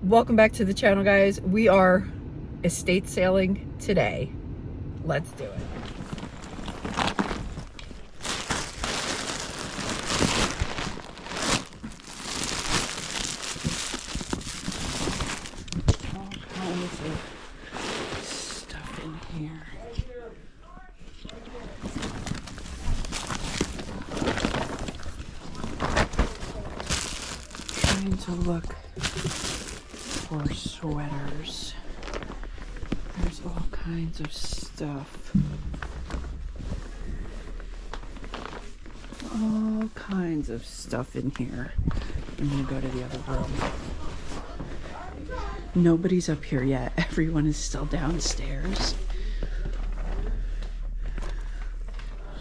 Welcome back to the channel, guys. We are estate sailing today. Let's do it. All kinds of stuff in here. Trying to look for sweaters. There's all kinds of stuff. All kinds of stuff in here. I'm gonna go to the other room. Nobody's up here yet. Everyone is still downstairs.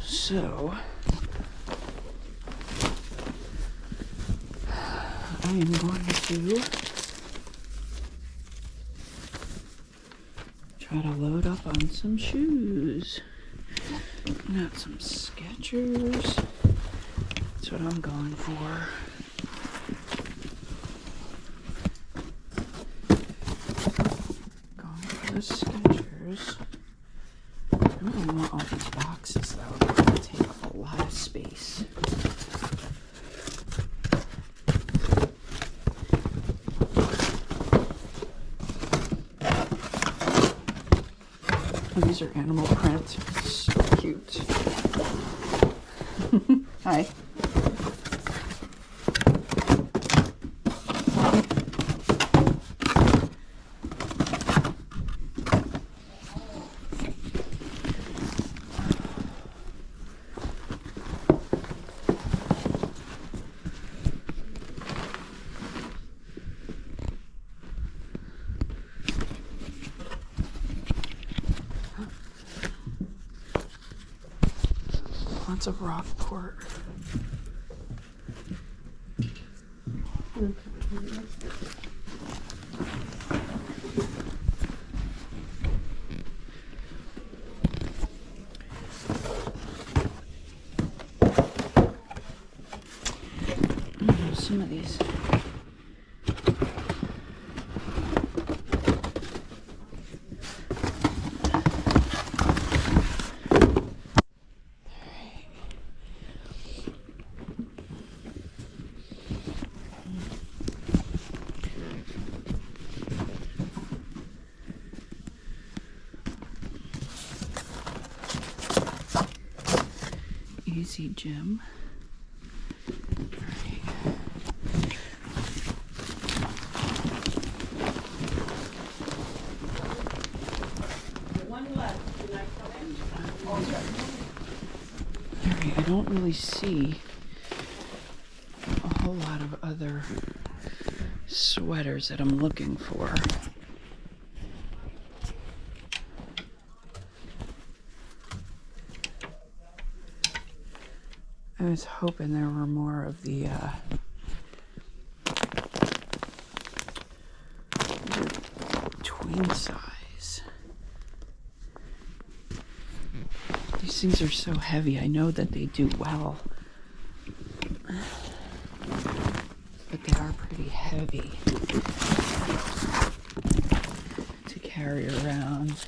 So I am going to try to load up on some shoes. Got some Skechers. That's what I'm going for. Going for the Skechers. I don't really want all these boxes though. They're going to take up a lot of space. These are animal print. So cute. Hi. Lots of Rockport. Some of these. Easy Gym. Alright, I don't really see a whole lot of other sweaters that I'm looking for. I was hoping there were more of the tween size. These things are so heavy. I know that they do well, but they are pretty heavy to carry around.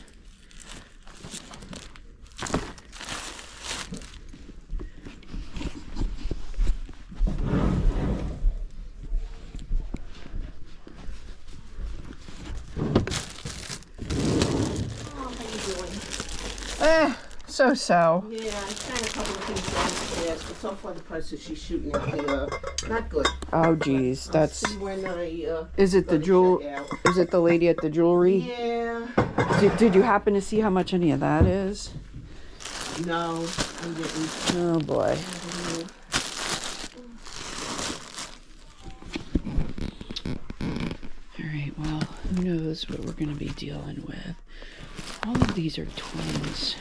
So. Yeah, I found a couple of things downstairs, but so far the prices she's shooting at me are not good. Oh geez, that's. When I Is it the jewel? Is it the lady at the jewelry? Yeah. Did you happen to see how much any of that is? No, I didn't. Oh boy. Alright, well, who knows what we're going to be dealing with. All of these are twins.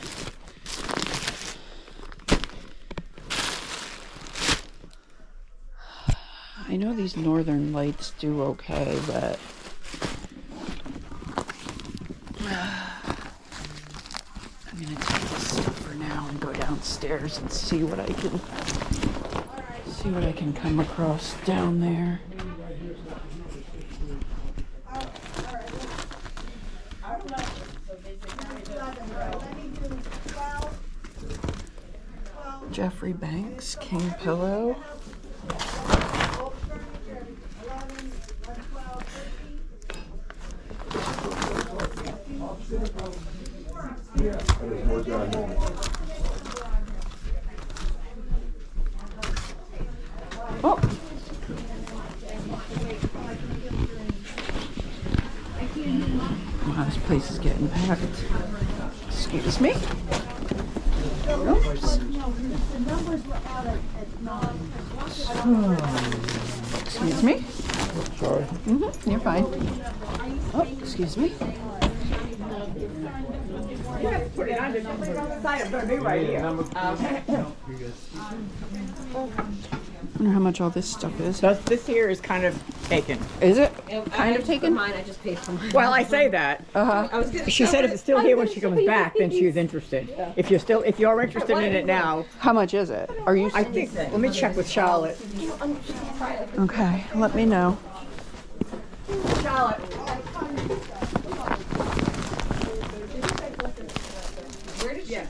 I know these Northern Lights do okay, but I'm going to take this stuff for now and go downstairs and see what I can come across down there. Jeffrey Banks king pillow. Oh. Wow, this place is getting packed. Excuse me. Oops. Excuse me. Sorry. You're fine. Oh, excuse me. Put it on the side. It's gonna be right here. I wonder how much all this stuff is. This here is kind of taken. Is it kind of taken? Mine, I just paid for mine. Well, I say that. She said if it's still here when she comes back, then she's interested. If you're interested in it now, How much is it? Are you? I think. Let me check with Charlotte. Okay, let me know. Charlotte. Where did she go?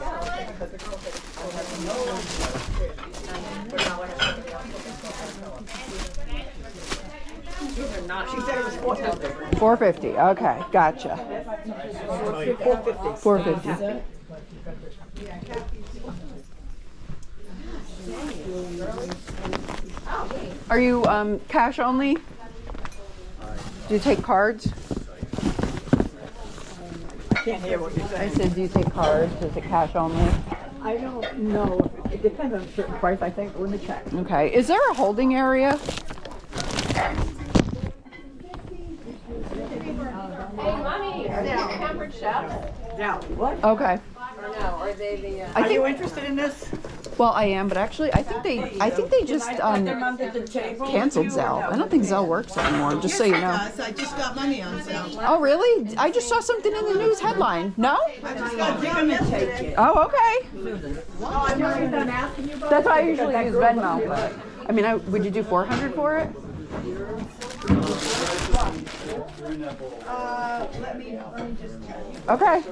She said it was $450. $450. Okay, gotcha. $450. Are you cash only? Do you take cards? I can't hear what you're I saying. said, do you take cards? Is it cash only? I don't know. It depends on a certain price, I think. Let me check. Okay. Is there a holding area? Hey, Mommy, is that Pampered Chef? Now, what? Okay. Or no, are they the... Are you interested in this? Well, I am, but actually, I think they just canceled Zelle. I don't think Zelle works anymore. Just so you know. I just got money on sale. Oh, really? I just saw something in the news headline. No? I just got Zelle yesterday. Oh, okay. That's why I usually use Venmo. But, I mean, would you do 400 for it? Let me just tell you. Okay.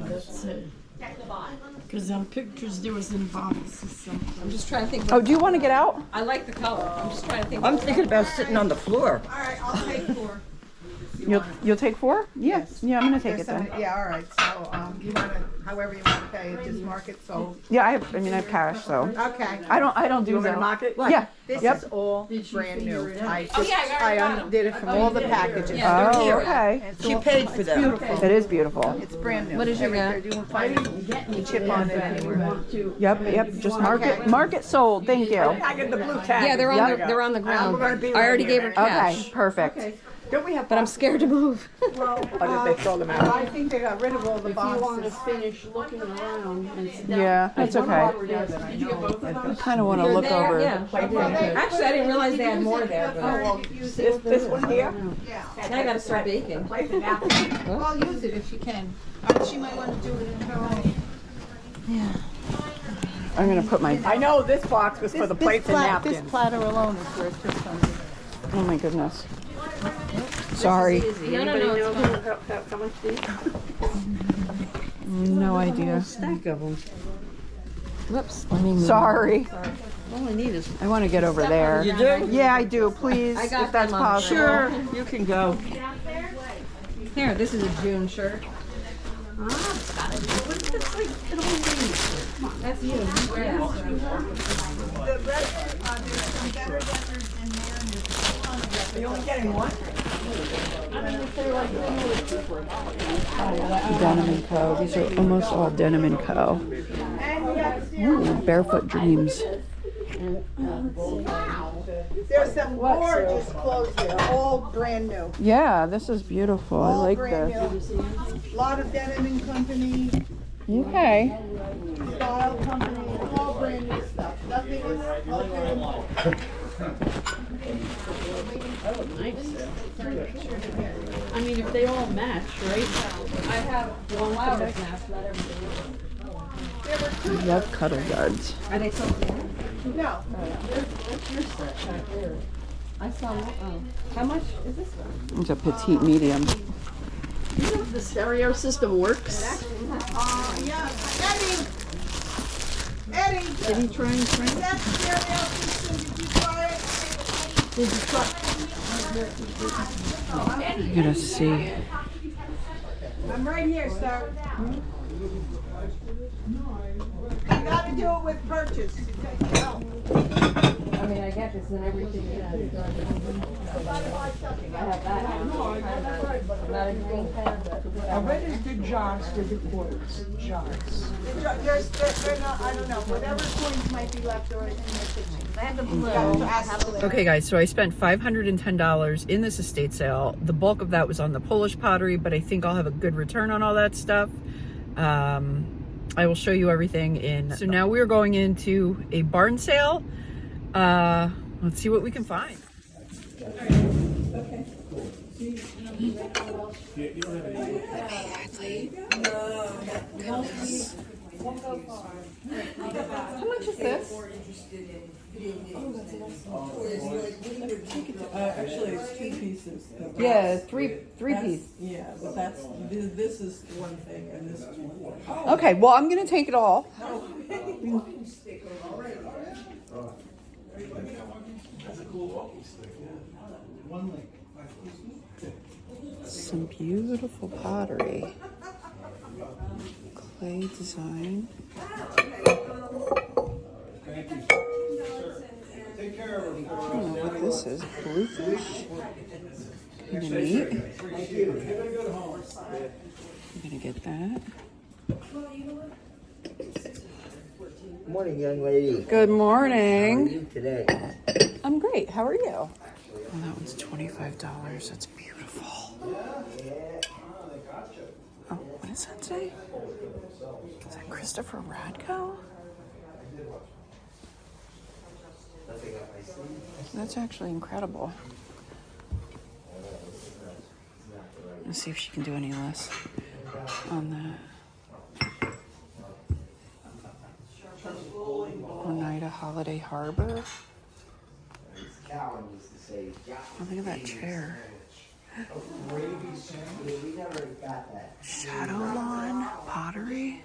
That's it. Because on pictures there was in boxes or something. I'm just trying to think. Oh, do you want to get out? I like the color. I'm just trying to think. I'm thinking about sitting on the floor. All right, I'll take 4. You'll take 4? Yes. Yeah, I'm gonna take it then. Yeah, all right. So you want to, however you want to pay it, just mark it. So Yeah, I have cash, so okay. I don't do You want me to Zelle. mark it? Yeah. This Yep. is all brand new. I Oh, yeah, I got it. undid it from all the packages. Yeah, Oh, here. okay. It's She all- paid for it's them. Beautiful. It is beautiful. It's brand new. What did you get? You won't find any chip on it anywhere. Yep. Just mark Okay. it. Mark it sold. Thank you. I get the blue tag. Yeah, they're on Yep. they're on the ground. We're gonna be I already right gave here. her cash. Okay, perfect. Don't we have? But I'm scared to move. Well, Or did they throw them out? I think they got rid of all the boxes. finish looking around and Yeah, that's okay. I kind of want to look There, over. yeah. Actually, I didn't realize they had more there. But This one here? Yeah. now I got to start baking. Well, use it if you can. She might want to do it in her own. I'm gonna put my. I know this box was for the plates and napkins. This platter alone is worth $600. Oh my goodness. Sorry. No. No idea. stack of them. Whoops. Let me move. Sorry. All I need is I want to get over there. You do? Yeah, I do. Please, I got if that's them, possible. Sure, you can go. Here, this is a June shirt. That's you. Yeah. Are you only getting one? Denim & Co. These are almost all Denim & Co. Ooh, Barefoot Dreams. There's some gorgeous clothes here, all brand new. Yeah, this is beautiful. I All like brand this. new. Lot of Denim and Company, Okay. Style Company, all brand new stuff. Nothing is open. I mean, if they all match, right? I have one flowers now, so not everything. I love cuddle guards. Are they sold there? No, I saw one. Oh. How much is this one? It's a petite medium. The stereo system works. Yeah, Eddie, Did he try and print? that stereo system, did you try it? Did you try? I'm gonna see. I'm right here, sir. You gotta do it with purchase. I mean, I get this and everything is done. I have that. Not everything has that. I read it did John's, did the quarters, John's. They're not, I don't know, whatever coins might be left or in the kitchen. I have the blue. Okay guys, so I spent $510 in this estate sale. The bulk of that was on the Polish pottery, but I think I'll have a good return on all that stuff. I will show you everything in. So now we're going into a barn sale. Let's see what we can find. How much is this? Actually, it's 2 pieces. Yeah, three piece. Yeah, but this is one thing and this is one. Okay, well, I'm gonna take it all. Some beautiful pottery. Clay design. I don't know what this is. Bluefish. Kind of neat. I'm gonna get that. Morning, young lady. Good morning. How are you today? I'm great. How are you? Well, that one's $25. That's beautiful. Oh, what does that say? Is that Christopher Radko? That's actually incredible. Let's see if she can do any less on that. Oneida Holiday Harbor. Oh, look at that chair. Shadow Lawn Pottery,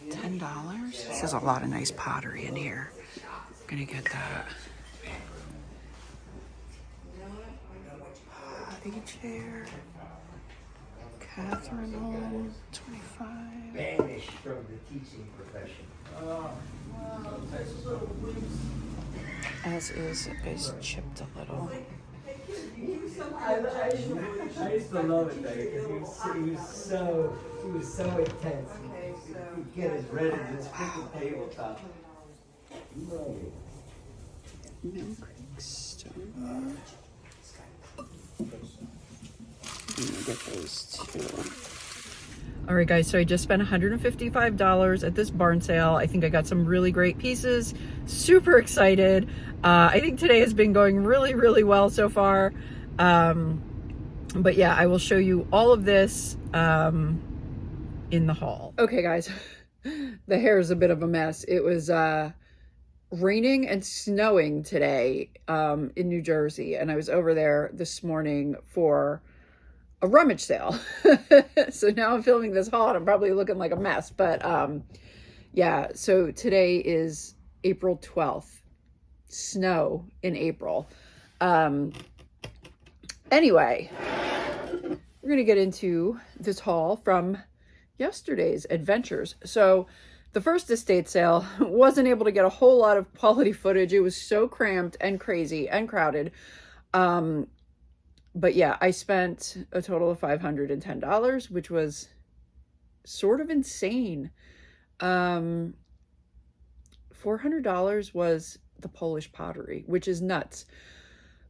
$10. She has a lot of nice pottery in here. I'm gonna get that. Potty chair. Catherine Hall, 25. Banished from the teaching profession. As is chipped a little. I used to love it though, because he was so intense. He'd get as red as his freaking tabletop. Mill Creek Stone. I'm gonna get those too. All right, guys, so I just spent $155 at this barn sale. I think I got some really great pieces. Super excited. I think today has been going really, really well so far. But yeah, I will show you all of this in the haul. Okay, guys, the hair is a bit of a mess. It was raining and snowing today in New Jersey, and I was over there this morning for a rummage sale. So now I'm filming this haul and I'm probably looking like a mess, but yeah, so today is April 12th. Snow in April. Anyway, we're gonna get into this haul from yesterday's adventures. So the first estate sale, wasn't able to get a whole lot of quality footage. It was so cramped and crazy and crowded. But yeah, I spent a total of $510, which was sort of insane. $400 was the Polish pottery, which is nuts.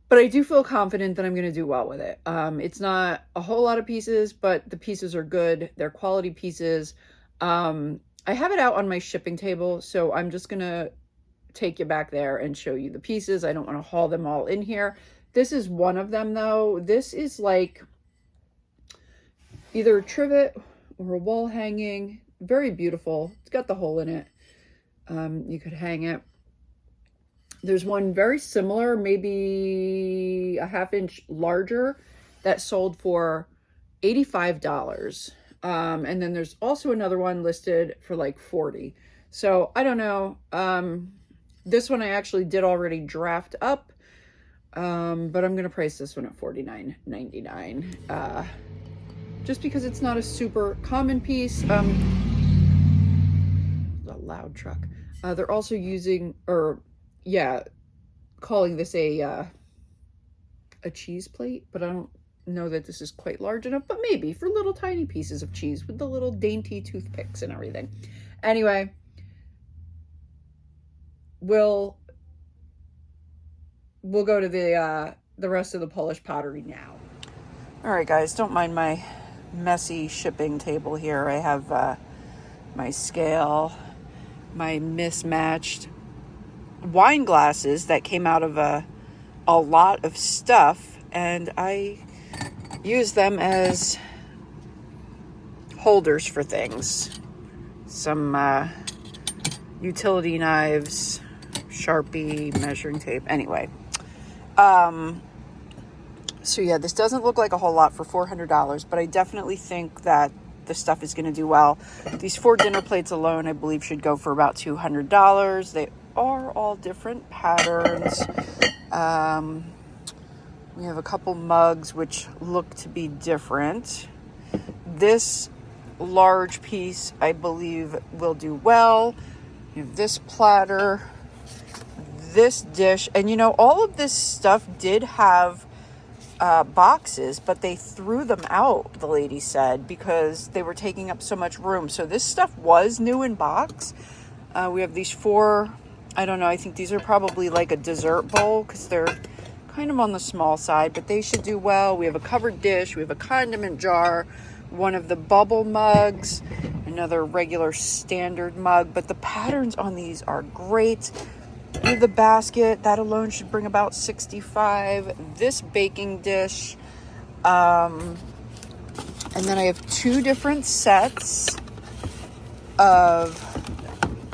But I do feel confident that I'm going to do well with it. It's not a whole lot of pieces, but the pieces are good. They're quality pieces. I have it out on my shipping table, so I'm just going to take you back there and show you the pieces. I don't want to haul them all in here. This is one of them, though. This is like either a trivet or a wall hanging. Very beautiful. It's got the hole in it. You could hang it. There's one very similar, maybe a half inch larger, that sold for $85. And then there's also another one listed for like 40. So I don't know. This one I actually did already draft up. But I'm going to price this one at $49.99. Just because it's not a super common piece. A loud truck. They're also using, calling this a cheese plate, but I don't know that this is quite large enough, but maybe for little tiny pieces of cheese with the little dainty toothpicks and everything. Anyway, we'll go to the rest of the Polish pottery now. All right, guys, don't mind my messy shipping table here. I have my scale, my mismatched wine glasses that came out of a lot of stuff, and I use them as holders for things. Some utility knives, Sharpie, measuring tape. Anyway, so yeah, this doesn't look like a whole lot for $400, but I definitely think that the stuff is going to do well. These 4 dinner plates alone, I believe, should go for about $200. They are all different patterns. We have a couple mugs which look to be different. This large piece, I believe, will do well. You have this platter, this dish, and you know, all of this stuff did have boxes, but they threw them out, the lady said, because they were taking up so much room. So this stuff was new in box. We have these 4, I don't know, I think these are probably like a dessert bowl because they're kind of on the small side, but they should do well. We have a covered dish, we have a condiment jar, one of the bubble mugs, another regular standard mug, but the patterns on these are great. We have the basket, that alone should bring about $65. This baking dish, and then I have 2 different sets of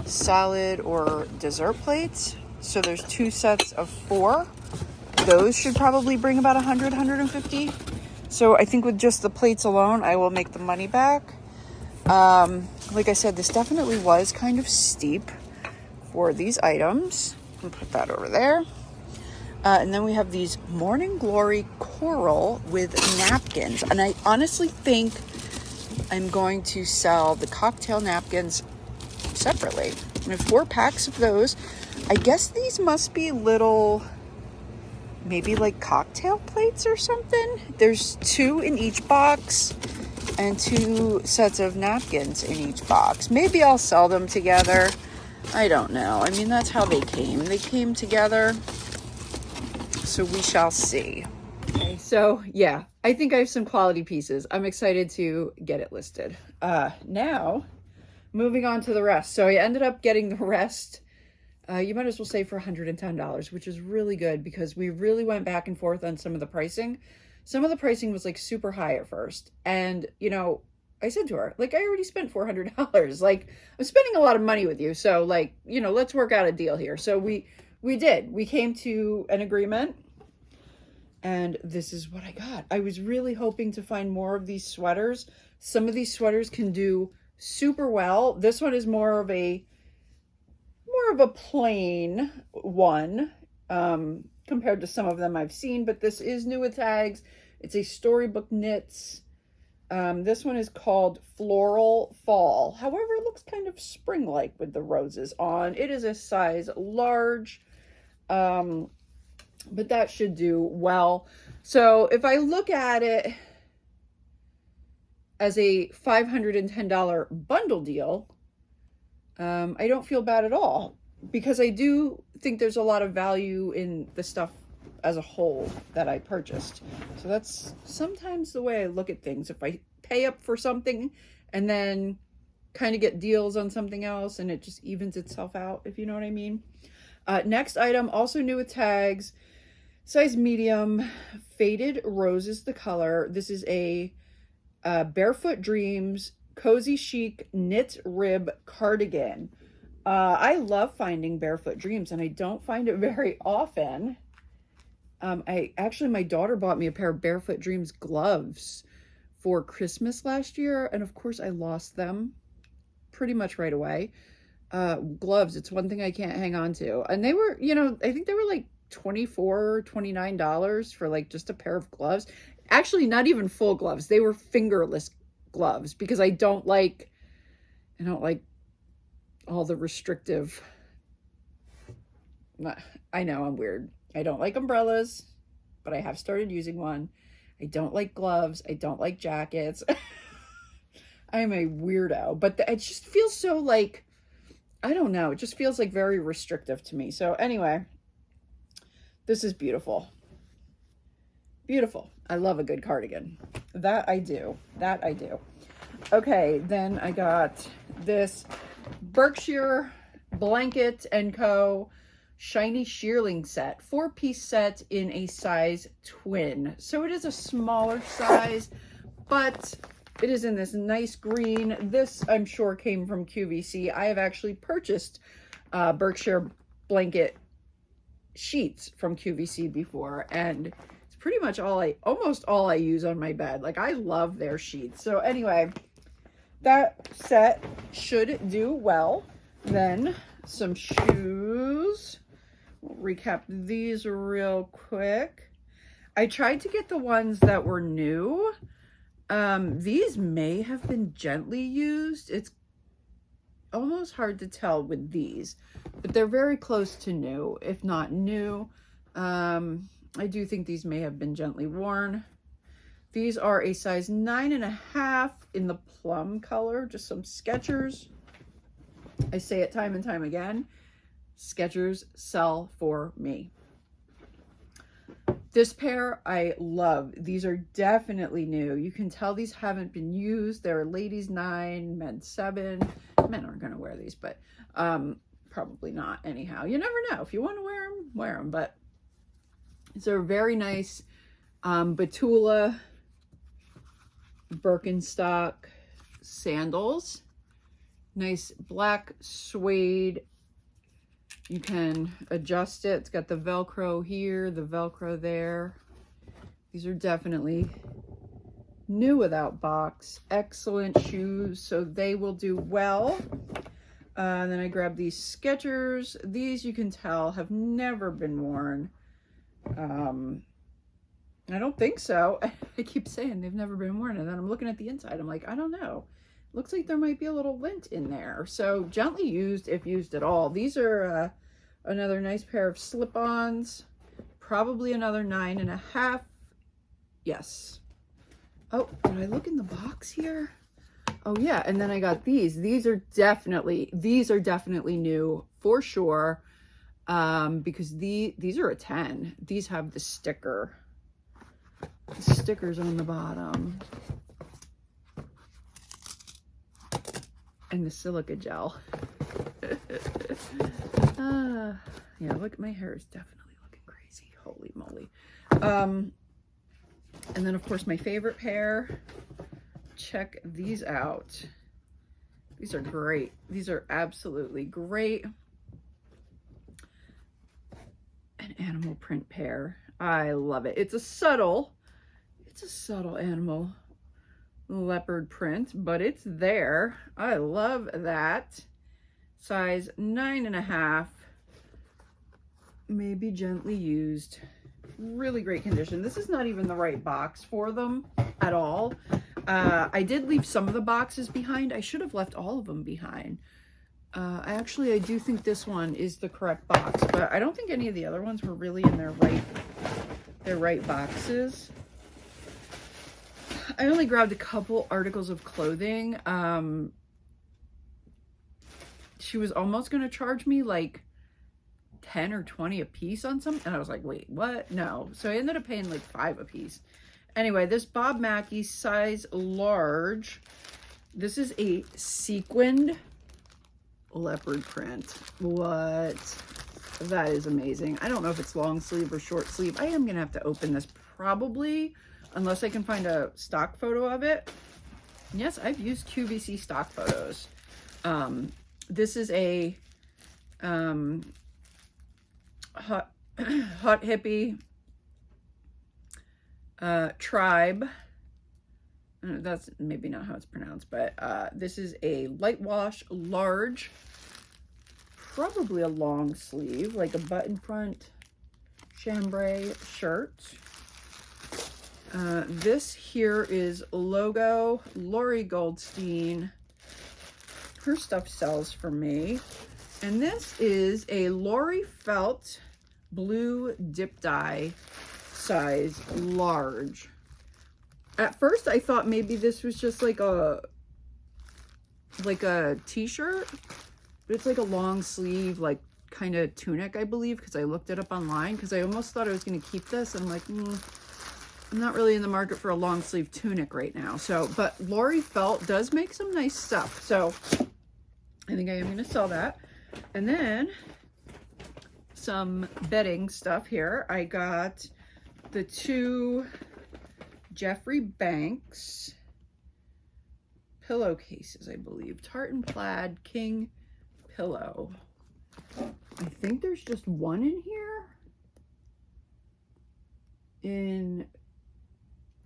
salad or dessert plates. So there's 2 sets of 4. Those should probably bring about $150. So I think with just the plates alone, I will make the money back. Like I said, this definitely was kind of steep for these items. I'll put that over there. And then we have these Morning Glory coral with napkins. And I honestly think I'm going to sell the cocktail napkins separately. I have 4 packs of those. I guess these must be little, maybe like cocktail plates or something. There's 2 in each box and 2 sets of napkins in each box. Maybe I'll sell them together. I don't know. I mean, that's how they came. They came together. So we shall see. Okay, so yeah, I think I have some quality pieces. I'm excited to get it listed. Now, moving on to the rest. So I ended up getting the rest, you might as well say for $110, which is really good because we really went back and forth on some of the pricing. Some of the pricing was like super high at first. And, you know, I said to her, like, I already spent $400. Like, I'm spending a lot of money with you. So, like, you know, let's work out a deal here. So we did. We came to an agreement. And this is what I got. I was really hoping to find more of these sweaters. Some of these sweaters can do super well. This one is more of a plain one compared to some of them I've seen, but this is new with tags. It's a Storybook Knits. This one is called Floral Fall. However, it looks kind of spring-like with the roses on. It is a size large, but that should do well. So if I look at it as a $510 bundle deal, I don't feel bad at all because I do think there's a lot of value in the stuff as a whole that I purchased. So that's sometimes the way I look at things. If I pay up for something and then kind of get deals on something else and it just evens itself out, if you know what I mean. Next item, also new with tags, size medium, Faded Rose is the color. This is a Barefoot Dreams Cozy Chic Knit Rib Cardigan. I love finding Barefoot Dreams and I don't find it very often. My daughter bought me a pair of Barefoot Dreams gloves for Christmas last year, and of course I lost them pretty much right away. Gloves, it's one thing I can't hang on to. And they were, you know, I think they were like $24, $29 for like just a pair of gloves. Actually, not even full gloves. They were fingerless gloves because I don't like all the restrictive. I know I'm weird. I don't like umbrellas, but I have started using one. I don't like gloves. I don't like jackets. I'm a weirdo, but it just feels so like, I don't know. It just feels like very restrictive to me. So anyway, this is beautiful. Beautiful. I love a good cardigan. That I do. That I do. Okay, then I got this Berkshire Blanket & Co. Shiny Shearling set. 4-piece set in a size twin. So it is a smaller size, but it is in this nice green. This, I'm sure, came from QVC. I have actually purchased Berkshire blanket sheets from QVC before, and it's pretty much almost all I use on my bed. Like, I love their sheets. So anyway, that set should do well. Then some shoes. We'll recap these real quick. I tried to get the ones that were new. These may have been gently used. It's almost hard to tell with these, but they're very close to new, if not new. I do think these may have been gently worn. These are a size 9.5 in the plum color, just some Skechers. I say it time and time again, Skechers sell for me. This pair I love. These are definitely new. You can tell these haven't been used. They're ladies 9, men 7. Men aren't going to wear these, but probably not anyhow. You never know. If you want to wear them, wear them. But these are very nice Batula Birkenstock sandals. Nice black suede. You can adjust it. It's got the Velcro here, the Velcro there. These are definitely new without box. Excellent shoes, so they will do well. Then I grabbed these Skechers. These, you can tell, have never been worn. I don't think so. I keep saying they've never been worn, and then I'm looking at the inside. I'm like, I don't know. Looks like there might be a little lint in there. So gently used, if used at all. These are another nice pair of slip-ons. Probably another 9.5. Yes. Oh, did I look in the box here? Oh yeah, and then I got these. These are definitely new for sure. Because these are a 10. These have the stickers on the bottom. And the silica gel. Yeah, look, my hair is definitely looking crazy. Holy moly. And then of course my favorite pair. Check these out. These are great. These are absolutely great. An animal print pair. I love it. It's a subtle animal leopard print, but it's there. I love that. Size 9.5, maybe gently used. Really great condition. This is not even the right box for them at all. I did leave some of the boxes behind. I should have left all of them behind. I do think this one is the correct box, but I don't think any of the other ones were really in their right boxes. I only grabbed a couple articles of clothing. She was almost going to charge me like 10 or 20 a piece on some, and I was like, wait, what? No. So I ended up paying like 5 a piece. Anyway, this Bob Mackie size large. This is a sequined leopard print. What? That is amazing. I don't know if it's long sleeve or short sleeve. I am going to have to open this probably, unless I can find a stock photo of it. Yes, I've used QVC stock photos. This is a hot hippie tribe That's maybe not how it's pronounced, but this is a light wash large, probably a long sleeve, like a button front chambray shirt. This here is logo Lori Goldstein. Her stuff sells for me. And this is a Lori Felt blue dip dye size large. At first I thought maybe this was just like a t-shirt, but it's like a long sleeve, like kind of tunic, I believe, because I looked it up online, because I almost thought I was going to keep this. And I'm like, I'm not really in the market for a long sleeve tunic right now. So, but Lori Felt does make some nice stuff. So I think I am going to sell that. And then some bedding stuff here. I got the 2 Jeffrey Banks pillowcases, I believe. Tartan Plaid King pillow. I think there's just one in here in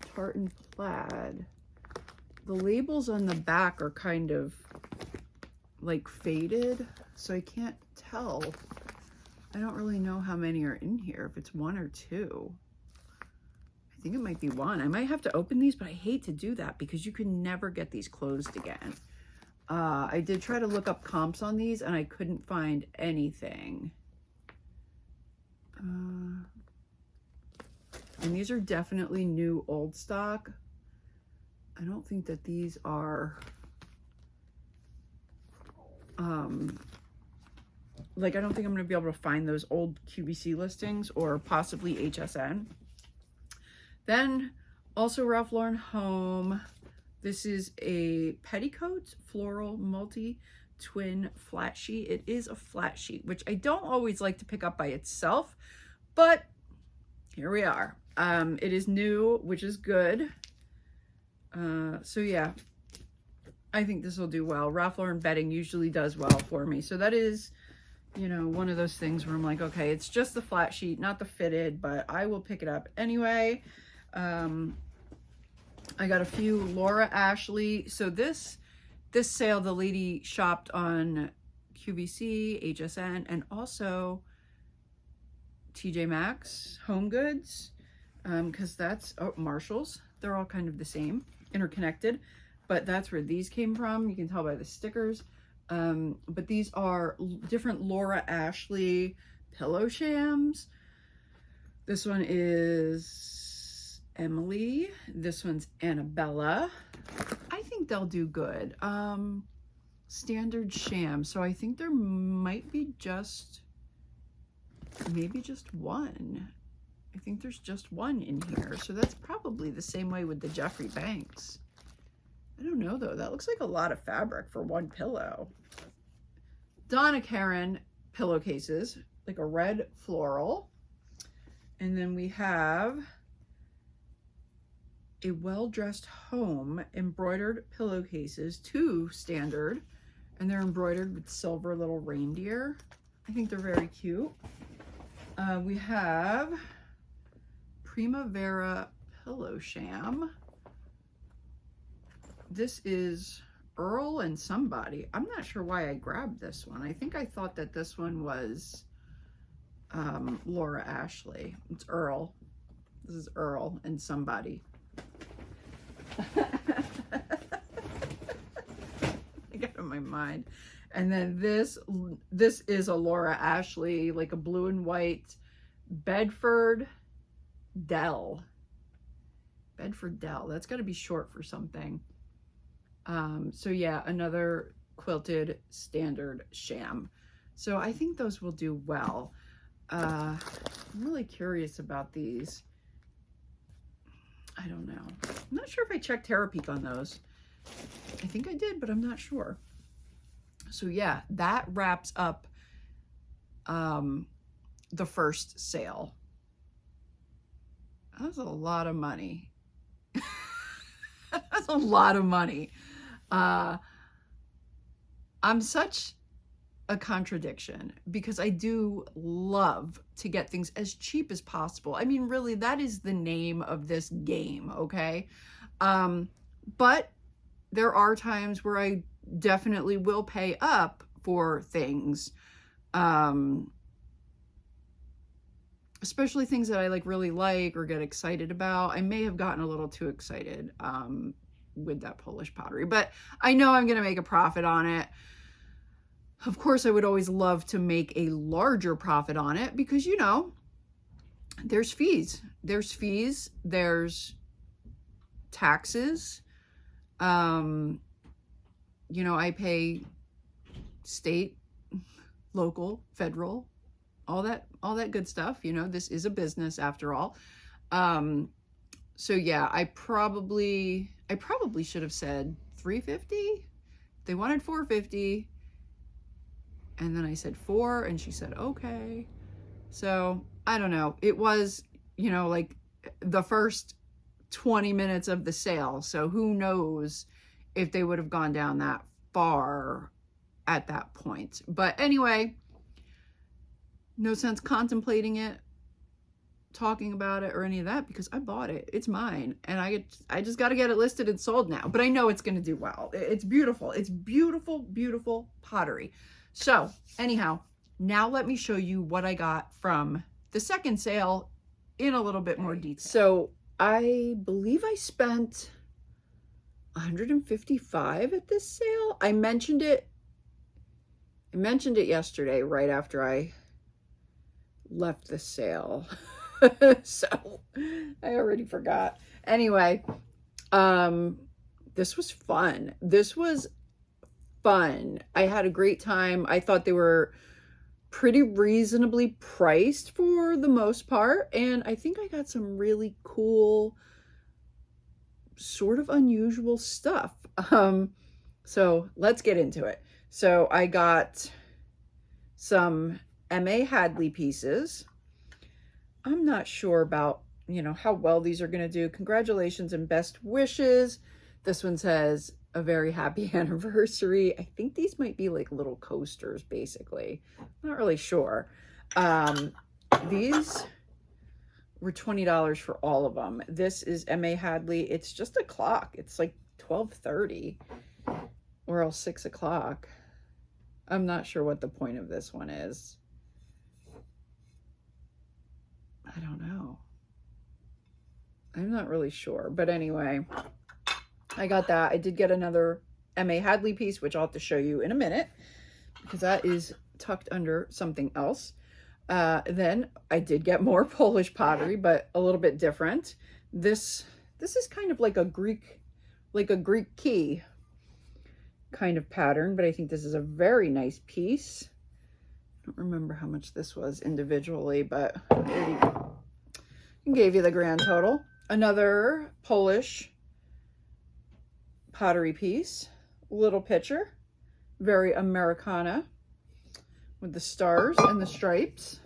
tartan plaid. The labels on the back are kind of like faded, so I can't tell. I don't really know how many are in here, if it's 1 or 2. I think it might be 1. I might have to open these, but I hate to do that because you can never get these closed again. I did try to look up comps on these and I couldn't find anything. And these are definitely new old stock. I don't think that these are like, I don't think I'm going to be able to find those old QVC listings or possibly HSN. Then also Ralph Lauren Home. This is a petticoat floral multi twin flat sheet. It is a flat sheet, which I don't always like to pick up by itself, but here we are. It is new, which is good. So yeah, I think this will do well. Ralph Lauren bedding usually does well for me. So that is, you know, one of those things where I'm like, okay, it's just the flat sheet, not the fitted, but I will pick it up anyway. I got a few Laura Ashley. So this sale, the lady shopped on QVC, HSN, and also TJ Maxx, Home Goods, because that's Marshall's. They're all kind of the same, interconnected, but that's where these came from. You can tell by the stickers. But these are different Laura Ashley pillow shams. This one is Emily. This one's Annabella. I think they'll do good. Standard sham. So I think there might be maybe just one. I think there's just one in here. So that's probably the same way with the Jeffrey Banks. I don't know though. That looks like a lot of fabric for one pillow. Donna Karan pillowcases, like a red floral. And then we have a Well-Dressed Home embroidered pillowcases, 2 standard, and they're embroidered with silver little reindeer. I think they're very cute. We have Primavera Pillow Sham. This is Earl and somebody. I'm not sure why I grabbed this one. I think I thought that this one was Laura Ashley. It's Earl. This is Earl and somebody. I got it in my mind. And then this is a Laura Ashley, like a blue and white Bedford Dell. Bedford Dell. That's got to be short for something. So yeah, another quilted standard sham. So I think those will do well. I'm really curious about these. I don't know. I'm not sure if I checked Terapeak on those. I think I did, but I'm not sure. So yeah, that wraps up the first sale. That's a lot of money. That's a lot of money. I'm such a contradiction because I do love to get things as cheap as possible. I mean, really, that is the name of this game, okay? But there are times where I definitely will pay up for things. Especially things that I really like or get excited about. I may have gotten a little too excited with that Polish pottery, but I know I'm going to make a profit on it. Of course, I would always love to make a larger profit on it because, you know, there's fees. There's fees. There's taxes. You know, I pay state, local, federal, all that good stuff. You know, this is a business after all. So yeah, I probably should have said $350. They wanted $450. And then I said $4 and she said, okay. So I don't know. It was, you know, like the first 20 minutes of the sale. So who knows if they would have gone down that far at that point. But anyway, no sense contemplating it, talking about it or any of that because I bought it. It's mine. And I just got to get it listed and sold now. But I know it's going to do well. It's beautiful. It's beautiful, beautiful pottery. So anyhow, now let me show you what I got from the second sale in a little bit more detail. So I believe I spent $155 at this sale. I mentioned it yesterday right after I left the sale. So I already forgot. Anyway, this was fun. I had a great time. I thought they were pretty reasonably priced for the most part. And I think I got some really cool, sort of unusual stuff. So let's get into it. So I got some M.A. Hadley pieces. I'm not sure about, you know, how well these are going to do. Congratulations and best wishes. This one says a very happy anniversary. I think these might be like little coasters, basically. Not really sure. These were $20 for all of them. This is M.A. Hadley. It's just a clock. It's like 12:30 or else 6 o'clock. I'm not sure what the point of this one is. I don't know. I'm not really sure. But anyway, I got that. I did get another M.A. Hadley piece, which I'll have to show you in a minute because that is tucked under something else. Then I did get more Polish pottery, but a little bit different. This is kind of like a Greek key kind of pattern, but I think this is a very nice piece. I don't remember how much this was individually, but I gave you the grand total. Another Polish pottery piece, little picture, very Americana with the stars and the stripes.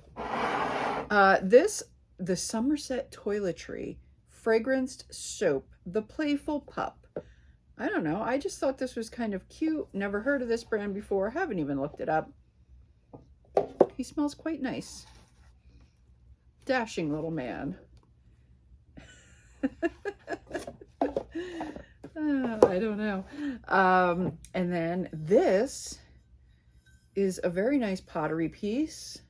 The Somerset Toiletry Fragranced Soap, the Playful Pup. I don't know. I just thought this was kind of cute. Never heard of this brand before. Haven't even looked it up. He smells quite nice. Dashing little man. I don't know. And then this is a very nice pottery piece.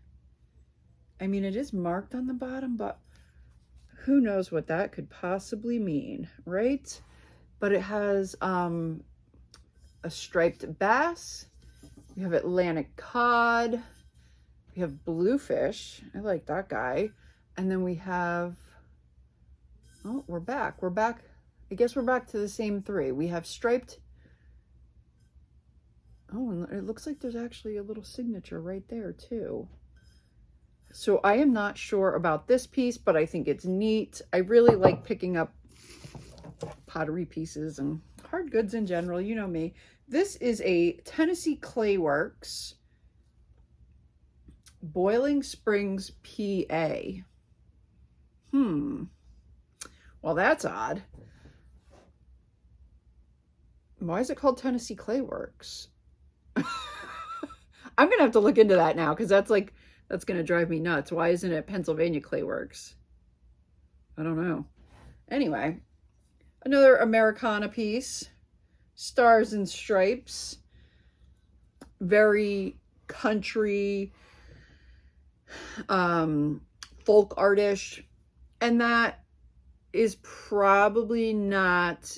I mean, it is marked on the bottom, but who knows what that could possibly mean, right? But it has a striped bass. We have Atlantic cod. We have bluefish. I like that guy. And then we have, oh, we're back. I guess we're back to the same three. We have striped. Oh, and it looks like there's actually a little signature right there too. So I am not sure about this piece, but I think it's neat. I really like picking up pottery pieces and hard goods in general. You know me. This is a Tennessee Clay Works Boiling Springs, PA. Well, that's odd. Why is it called Tennessee Clay Works? I'm going to have to look into that now because that's going to drive me nuts. Why isn't it Pennsylvania Clay Works? I don't know. Anyway, Another Americana piece, Stars and Stripes, very country, folk artish, and that is probably not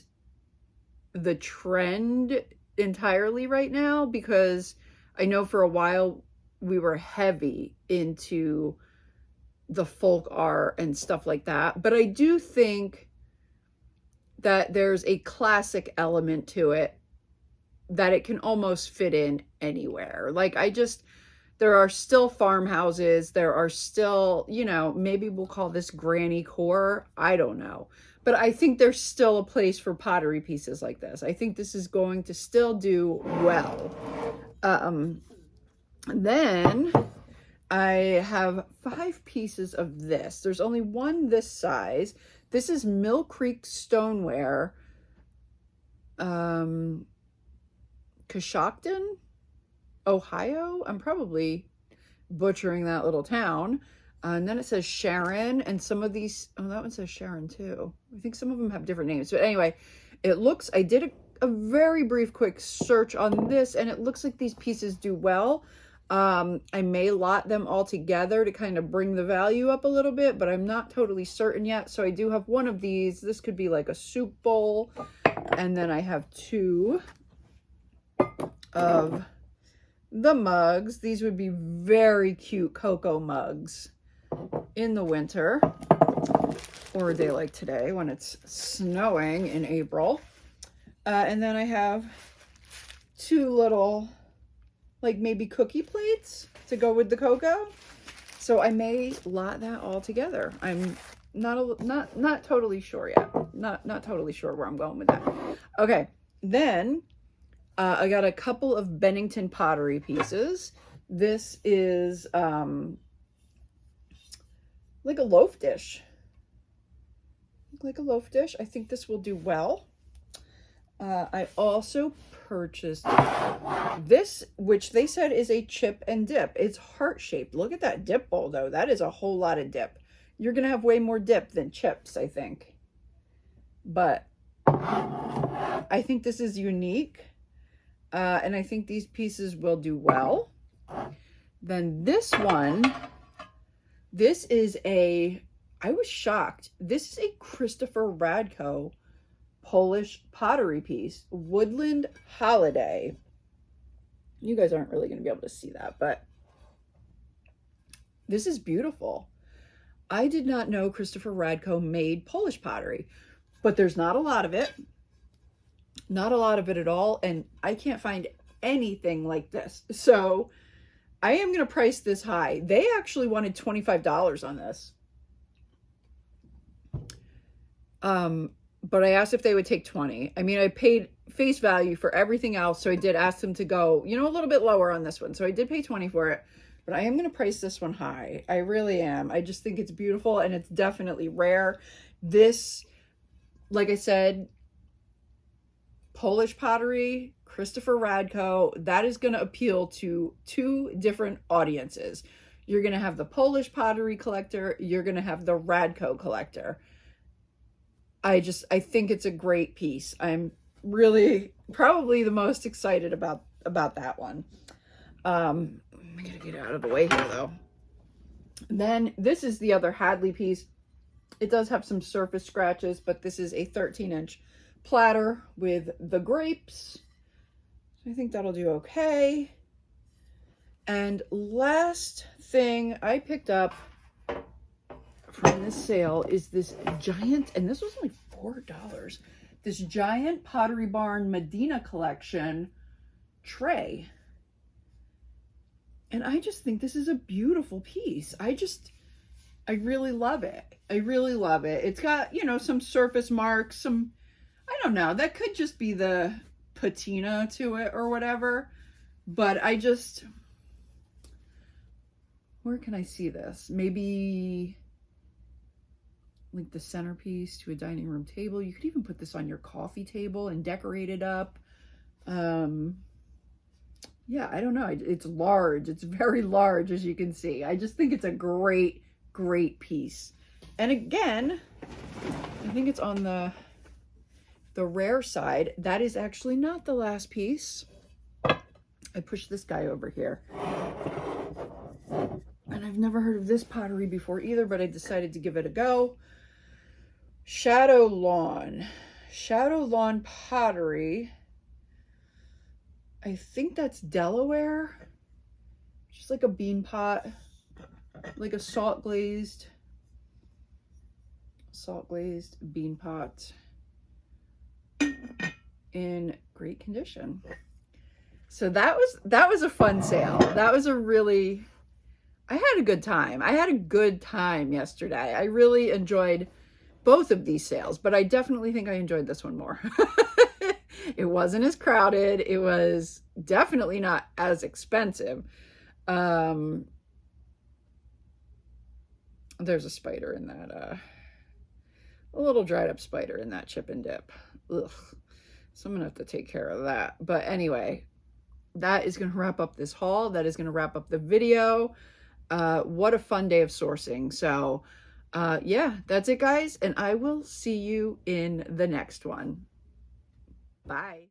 the trend entirely right now, because I know for a while we were heavy into the folk art and stuff like that, but I do think that there's a classic element to it that it can almost fit in anywhere. Like, there are still farmhouses, there are still, you know, maybe we'll call this granny core, I don't know. But I think there's still a place for pottery pieces like this. I think this is going to still do well. Then I have 5 pieces of this. There's only one this size. This is Mill Creek Stoneware, Coshocton, Ohio. I'm probably butchering that little town. And then it says Sharon, and some of these, oh, that one says Sharon too. I think some of them have different names. But anyway, it looks, I did a very brief quick search on this, and it looks like these pieces do well. I may lot them all together to kind of bring the value up a little bit, but I'm not totally certain yet. So I do have one of these. This could be like a soup bowl. And then I have 2 of the mugs. These would be very cute cocoa mugs in the winter, or a day like today when it's snowing in April. And then I have 2 little, like maybe cookie plates to go with the cocoa. So I may lot that all together. I'm not totally sure yet. Not totally sure where I'm going with that. Okay, then I got a couple of Bennington pottery pieces. This is like a loaf dish. Like a loaf dish. I think this will do well. I also purchased this, which they said is a chip and dip. It's heart-shaped. Look at that dip bowl, though. That is a whole lot of dip. You're going to have way more dip than chips, I think. But I think this is unique. And I think these pieces will do well. Then this one, this is I was shocked. This is a Christopher Radko Polish pottery piece, Woodland Holiday. You guys aren't really going to be able to see that, but this is beautiful. I did not know Christopher Radko made Polish pottery, but there's not a lot of it. Not a lot of it at all, and I can't find anything like this. So I am going to price this high. They actually wanted $25 on this. But I asked if they would take 20. I mean, I paid face value for everything else, so I did ask them to go, you know, a little bit lower on this one. So I did pay 20 for it, but I am going to price this one high. I really am. I just think it's beautiful, and it's definitely rare. This, like I said, Polish pottery, Christopher Radko, that is going to appeal to 2 different audiences. You're going to have the Polish pottery collector. You're going to have the Radko collector. I think it's a great piece. I'm really probably the most excited about that one. I'm going to get out of the way here though. Then this is the other Hadley piece. It does have some surface scratches, but this is a 13-inch platter with the grapes. I think that'll do okay. And last thing I picked up from this sale is this giant, and this was only $4, this giant Pottery Barn Medina collection tray. And I just think this is a beautiful piece. I really love it. I really love it. It's got, you know, some surface marks, I don't know, that could just be the patina to it or whatever. But where can I see this? Maybe like the centerpiece to a dining room table. You could even put this on your coffee table and decorate it up. Yeah, I don't know. It's large. It's very large, as you can see. I just think it's a great, great piece. And again, I think it's on the the rare side. That is actually not the last piece. I pushed this guy over here. And I've never heard of this pottery before either, but I decided to give it a go. Shadow Lawn. Shadow Lawn pottery. I think that's Delaware. Just like a bean pot. Like a salt glazed bean pot in great condition. So that was a fun sale. That was a really, I had a good time. I had a good time yesterday. I really enjoyed both of these sales, but I definitely think I enjoyed this one more. It wasn't as crowded. It was definitely not as expensive. There's a spider in that, a little dried up spider in that chip and dip. Ugh. So I'm gonna have to take care of that. But anyway, that is gonna wrap up this haul. That is gonna wrap up the video. What a fun day of sourcing. So yeah, that's it, guys. And I will see you in the next one. Bye.